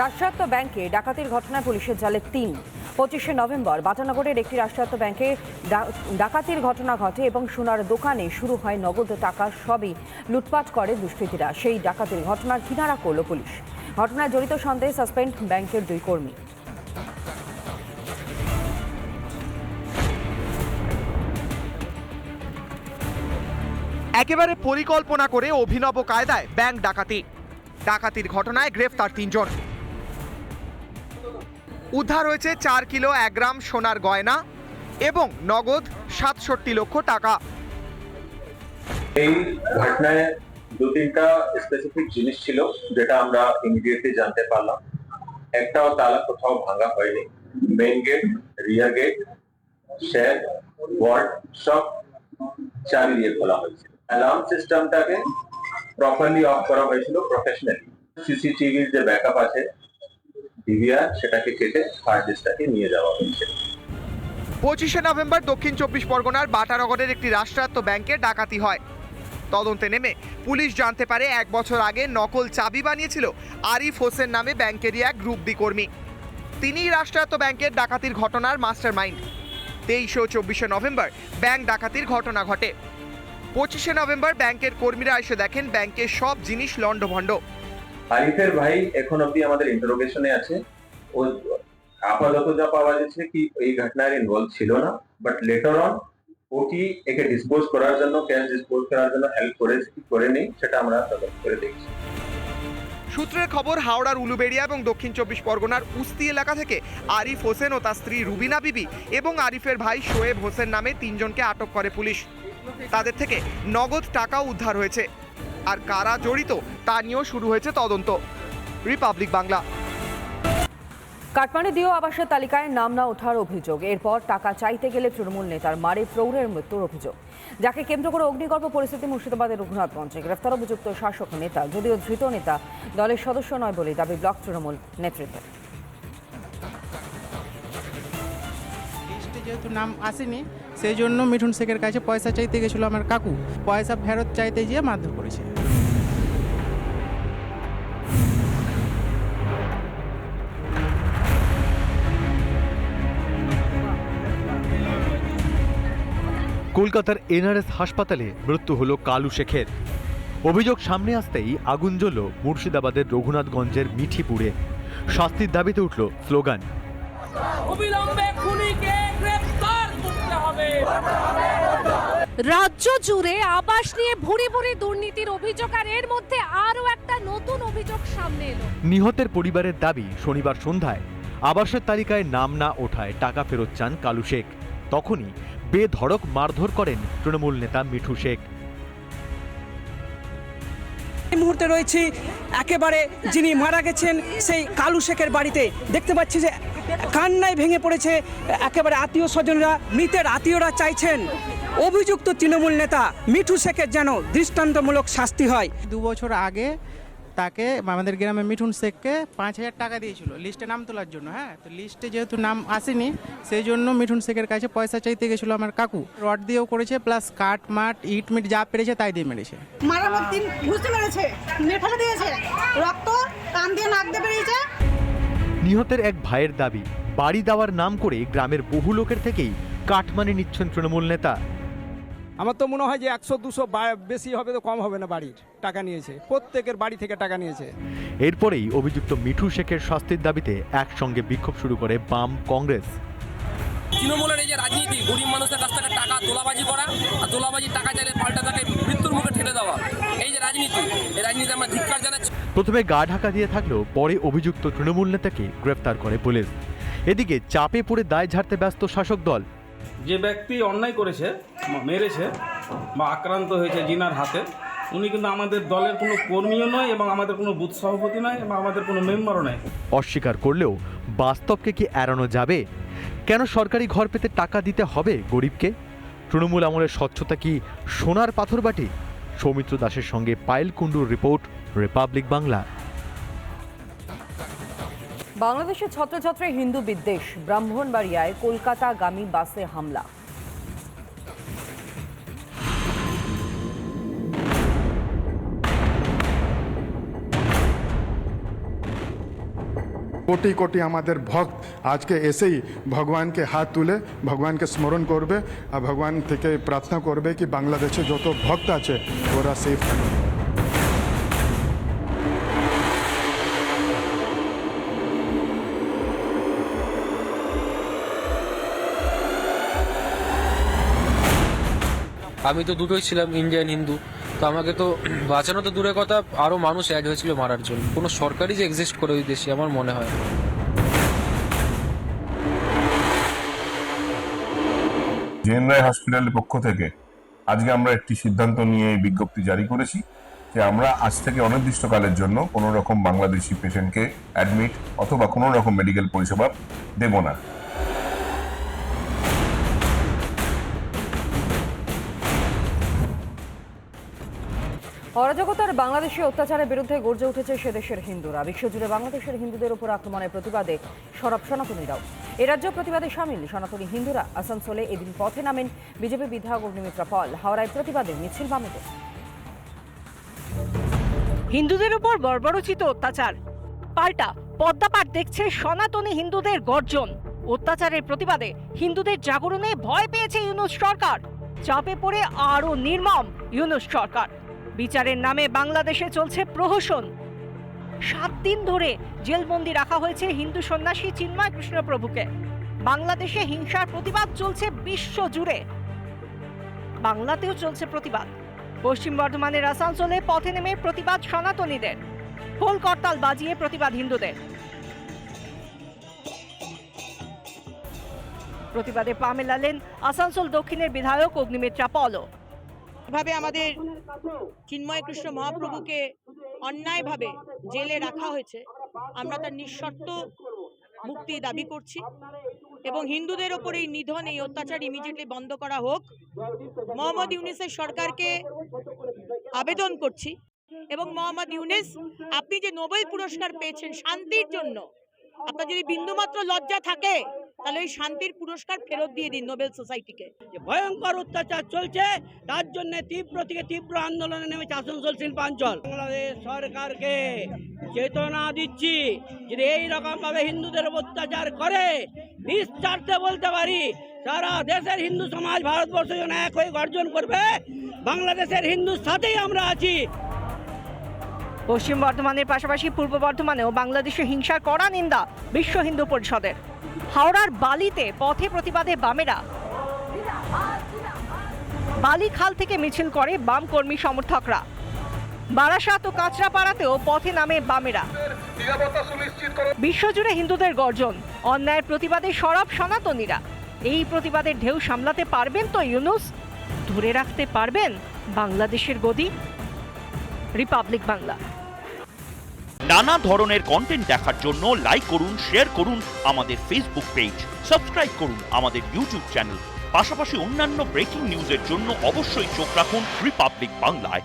রাষ্ট্রায়ত্ত ব্যাংকে ডাকাতির ঘটনায় পুলিশের জালে ৩। ২৫শে নভেম্বর বাটানগরের একটি রাষ্ট্রায়ত্ত ব্যাংকে ডাকাতির ঘটনা ঘটে এবং সোনার দোকানে শুরু হয় নগদ টাকা সবই লুটপাট করে দুষ্কৃতীরা। সেই ডাকাতির ঘটনার কিনারা করল পুলিশ। ঘটনায় জড়িত সন্দেহে সাসপেন্ড ব্যাংকের ২ কর্মী। একেবারে পরিকল্পনা করে অভিনব কায়দায় ব্যাংক ডাকাতির ঘটনায় গ্রেফতার ৩ জন। উদ্ধার হয়েছে ৪ কিলো ১ গ্রাম সোনার গয়না এবং নগদ ৬৭ লক্ষ টাকা। এই ঘটনায় ২-৩টা স্পেসিফিক জিনিস ছিল যেটা আমরা ইমিডিয়েটলি জানতে পারলাম। একটাও তালা কোথাও ভাঙা হয়নি। মেইন গেট, রিয়ার গেট, শেড, ওয়ার্ড সব চাবি দিয়ে খোলা হয়েছে। অ্যালার্ম সিস্টেমটাকে প্রপারলি অফ করা হয়েছিল প্রফেশনালি। সিসিটিভির যে ব্যাকআপ আছে ডিভিআর, সেটাকে কেটে হার্ড ডিস্কটাকে নিয়ে যাওয়া হয়েছে। ২৫শে নভেম্বর দক্ষিণ ২৪ পরগনার বাটানগরের একটি রাষ্ট্রায়ত্ত ব্যাংকে ডাকাতি হয়। তদন্তে নেমে পুলিশ জানতে পারে ১ বছর আগে নকল চাবি বানিয়েছিল আরিফ হোসেন নামে ব্যাংকেরই এক গ্রুপ ডি কর্মী। তিনিই রাষ্ট্রায়ত্ত ব্যাংকের ডাকাতির ঘটনার মাস্টার মাইন্ড। ২৩ ও ২৪শে নভেম্বর ব্যাংক ডাকাতির ঘটনা ঘটে। ২৫শে নভেম্বর ব্যাংকের কর্মীরা এসে দেখেন ব্যাংকের সব জিনিস লণ্ডভণ্ড। আরিফের ভাই এখন অব্দি আমাদের ইন্টারোগেশনে আছে। ও আপাতত যা পাওয়া যাচ্ছে কি এই ঘটনার ইনভলভ ছিল না, বাট লেটার অন ওটি একে ডিসপোজ করার জন্য, ক্যাশ ডিসপোজ করার জন্য হেল্প করেছে কি করেনি সেটা আমরা তদন্ত করে দেখছি। সূত্রের খবর, হাওড়ার উলুবেড়িয়া এবং দক্ষিণ ২৪ পরগনার উস্তি এলাকা থেকে আরিফ হোসেন ও তার স্ত্রী রুবিনা বিবি এবং আরিফের ভাই শোয়েব হোসেন নামে ৩ জনকে আটক করে পুলিশ। তাদের থেকে নগদ টাকাও উদ্ধার হয়েছে। আর কারা জড়িত তা নিয়েও শুরু হয়েছে তদন্ত। রিপাবলিক বাংলা। কাটমানি দিয়েও আবাসের তালিকায় নাম না ওঠার অভিযোগ। এরপর টাকা চাইতে গেলে তৃণমূল নেতার মারে প্রৌঢ়ের মৃত্যুর অভিযোগ, যাকে কেন্দ্র করে অগ্নিগর্ভ পরিস্থিতি মুর্শিদাবাদের রঘুনাথগঞ্জে। গ্রেফতার অভিযুক্ত শাসক নেতা, যদিও ধৃত নেতা দলের সদস্য নয় বলে দাবি ব্লক তৃণমূল নেতৃত্বের। যেহেতু নাম আসেনি, সেই জন্য মিঠুন শেখের কাছে পয়সা চাইতে গেছিল আমার কাকু। পয়সা ফেরত চাইতে গিয়ে মারধর করেছে। কলকাতার এনআরএস হাসপাতালে মৃত্যু হলো কালু শেখের। অভিযোগ সামনে আসতেই আগুন জ্বলল মুর্শিদাবাদের রঘুনাথগঞ্জের মিঠিপুরে। শাস্তির দাবিতে উঠল স্লোগান। রাজ্য জুড়ে আবাস নিয়ে ভুরি ভুরি দুর্নীতির অভিযোগ, আর এর মধ্যে আরও একটা নতুন অভিযোগ সামনে এলো। নিহতের পরিবারের দাবি, শনিবার সন্ধ্যায় আবাসের তালিকায় নাম না ওঠায় টাকা ফেরত চান কালু শেখ। তখনই বেধড়ক মারধর করেন তৃণমূল নেতা মিঠু শেখ। এই মুহূর্তে রয়েছি একেবারে যিনি মারা গেছেন সেই কালু শেখের বাড়িতে। দেখতে পাচ্ছি যে কান্নায় ভেঙে পড়েছে একেবারে আত্মীয় স্বজনরা। মৃতের আত্মীয়রা চাইছেন অভিযুক্ত তৃণমূল নেতা মিঠু শেখের যেন দৃষ্টান্তমূলক শাস্তি হয়। 2 বছর আগে তাকে আমাদের গ্রামে মিঠুন শেখকে ৫,০০০ টাকা দিয়েছিল লিস্টে নাম তোলার জন্য। তো লিস্টে যেহেতু নাম আসেনি, সেই জন্য মিঠুন শেখের কাছে পয়সা চাইতে গেছিল আমার কাকু। রড দিয়েও করেছে, প্লাস কাঠ মাঠ ইট মিট যা পেরেছে তাই দিয়ে মেরেছে। মারার দিন ঘুষি মেরেছে, ফেলে দিয়েছে, রক্ত কান দিয়ে নাক দিয়ে বেরিয়েছে। নিহতের এক ভাইয়ের দাবি, বাড়ি দেওয়ার নাম করে গ্রামের বহু লোকের থেকেই কাটমানি নিচ্ছেন তৃণমূল নেতা। আমার তো মনে হয় যে ১০০-২০০ বেশি হবে, তো কম হবে না। বাড়ির টাকা নিয়েছে, প্রত্যেকের বাড়ি থেকে টাকা নিয়েছে। এরপরেই অভিযুক্ত মিঠু শেখের শাস্তির দাবিতে একসঙ্গে বিক্ষোভ শুরু করে বাম, কংগ্রেস। তৃণমূলের এই যে রাজনীতি, গরিব মানুষের কাছ থেকে টাকা তোলাবাজি করা, আর তোলাবাজির টাকা চাইলে পাল্টা তাকে মৃত্যুর মুখে ঠেলে দেওয়া, এই যে রাজনীতি, এই রাজনীতি আমরা ধিক্কার জানাচ্ছি। প্রথমে গা ঢাকা দিয়ে থাকলেও পরে অভিযুক্ত তৃণমূল নেতাকে গ্রেফতার করে পুলিশ। এদিকে চাপে পড়ে দায় ঝাড়তে ব্যস্ত শাসক দল। যে ব্যক্তি অন্যায় করেছে, মেরেছে বা আক্রান্ত হয়েছে জিনার হাতে, উনি কিন্তু আমাদের দলের কোনো কর্মীও নয় এবং আমাদের কোনো বুথ সভাপতি নয় এবং আমাদের কোনো মেম্বারও নয়। অস্বীকার করলেও বাস্তবকে কি এড়ানো যাবে? কেন সরকারি ঘর পেতে টাকা দিতে হবে গরিবকে? তৃণমূল আমলের স্বচ্ছতা কি সোনার পাথর বাটি? সৌমিত্র দাসের সঙ্গে পায়েল কুণ্ডুর রিপোর্ট, রিপাবলিক বাংলা। বাংলাদেশের ছত্রছত্রে হিন্দু বিদ্বেষ, ব্রাহ্মণবাড়িয়ায় কলকাতাগামী বাসে হামলা। কোটি কোটি আমাদের ভক্ত আজকে এসেই ভগবানকে হাত তুলে ভগবানকে স্মরণ করবে আর ভগবান থেকে প্রার্থনা করবে কি বাংলাদেশে যত ভক্ত আছে ওরা সেফ থাকে। আমি তো দুটোই ছিলাম, ইন্ডিয়ান হিন্দু, তো আমাকে তো বাঁচানো তো দূরের কথা, আরো মানুষ অ্যাড হয়েছিল মারার জন্য। কোনো সরকারই যে এক্সিস্ট করে ওই দেশে আমার মনে হয়। জেএন রায় হসপিটালের পক্ষ থেকে আজকে আমরা একটি সিদ্ধান্ত নিয়ে এই বিজ্ঞপ্তি জারি করেছি যে আমরা আজ থেকে অনির্দিষ্টকালের জন্য কোনো রকম বাংলাদেশি পেশেন্টকে অ্যাডমিট অথবা কোনো রকম মেডিকেল পরিষেবা দেব না। অরাজকতার বাংলাদেশে অত্যাচারের বিরুদ্ধে গর্জে উঠেছে সে দেশের হিন্দুরা। বিশ্বজুড়ে বাংলাদেশের হিন্দুদের উপর আক্রমণের প্রতিবাদে সরব সনাতনীরাও। এ রাজ্য প্রতিবাদে সামিল সনাতনী হিন্দুরা। আসানসোলে এদিন পথে নামেন বিজেপি বিধায়ক অগ্নিমিত্রা পল। হাওড়ায় প্রতিবাদে মিছিল বামেদের। হিন্দুদের উপর বর্বরোচিত অত্যাচার পাল্টা পদ্মাপাঠ দেখছে সনাতনী হিন্দুদের গর্জন। অত্যাচারের প্রতিবাদে হিন্দুদের জাগরণে ভয় পেয়েছে ইউনূস সরকার। চাপে পড়ে আরও নির্মম ইউনূস সরকার। বিচারের নামে বাংলাদেশে চলছে প্রহসন। 7 দিন ধরে জেলবন্দি রাখা হয়েছে হিন্দু সন্ন্যাসী চিন্ময় কৃষ্ণ প্রভুকে। বাংলাদেশে হিংসার প্রতিবাদ চলছে বিশ্ব জুড়ে, বাংলাতেও চলছে প্রতিবাদ। পশ্চিম বর্ধমানের আসানসোলে পথে নেমে প্রতিবাদ সনাতনীদের। খোল করতাল বাজিয়ে প্রতিবাদ হিন্দুদের। প্রতিবাদে পা মেলালেন আসানসোল দক্ষিণের বিধায়ক অগ্নিমিত্রা পল। এভাবে আমাদের চিন্ময় কৃষ্ণ মহাপ্রভুকে অন্যায়ভাবে জেলে রাখা হয়েছে, আমরা তার নিঃশর্ত মুক্তি দাবি করছি এবং হিন্দুদের ওপর এই নিধন, এই অত্যাচার ইমিডিয়েটলি বন্ধ করা হোক। মোহাম্মদ ইউনূসের সরকারকে আবেদন করছি এবং মোহাম্মদ ইউনূস, আপনি যে নোবেল পুরস্কার পেয়েছেন শান্তির জন্য, আপনার যদি বিন্দুমাত্র লজ্জা থাকে তাহলে ওই শান্তির পুরস্কার ফেরত দিয়ে দিন নোবেল সোসাইটিকে। ভয়ঙ্কর অত্যাচার চলছে, তার জন্য তীব্র থেকে তীব্র আন্দোলনে নেমেছে আসানসোল শিল্পাঞ্চল। বাংলাদেশ সরকারকে চেতনা দিচ্ছি, যদি এই রকম ভাবে হিন্দুদের অত্যাচার করে নিশ্চিন্তে বলতে পারি সারা দেশের হিন্দু সমাজ ভারতবর্ষ যেন এক হয়ে গর্জন করবে। বাংলাদেশের হিন্দুর সাথেই আমরা আছি। পশ্চিম বর্ধমানের পাশাপাশি পূর্ব বর্ধমানেও বাংলাদেশে হিংসার কড়া নিন্দা বিশ্ব হিন্দু পরিষদের। হাওড়ার বালিতে পথে প্রতিবাদে বামেরা। বালি খাল থেকে মিছিল করে বাম কর্মী সমর্থকরা। বারাসাত ও কাঁচরাপাড়াতেও পথে নামে বামেরা। বিশ্বজুড়ে হিন্দুদের গর্জন, অন্যায়ের প্রতিবাদে সরব সনাতনীরা। এই প্রতিবাদের ঢেউ সামলাতে পারবেন তো ইউনূস? ধরে রাখতে পারবেন বাংলাদেশের গদি? রিপাবলিক বাংলা। নানা ধরনের কন্টেন্ট দেখার জন্য লাইক করুন, শেয়ার করুন আমাদের ফেসবুক পেজ, সাবস্ক্রাইব করুন আমাদের ইউটিউব চ্যানেল। পাশাপাশি অন্যান্য ব্রেকিং নিউজের জন্য অবশ্যই চোখ রাখুন রিপাবলিক বাংলায়।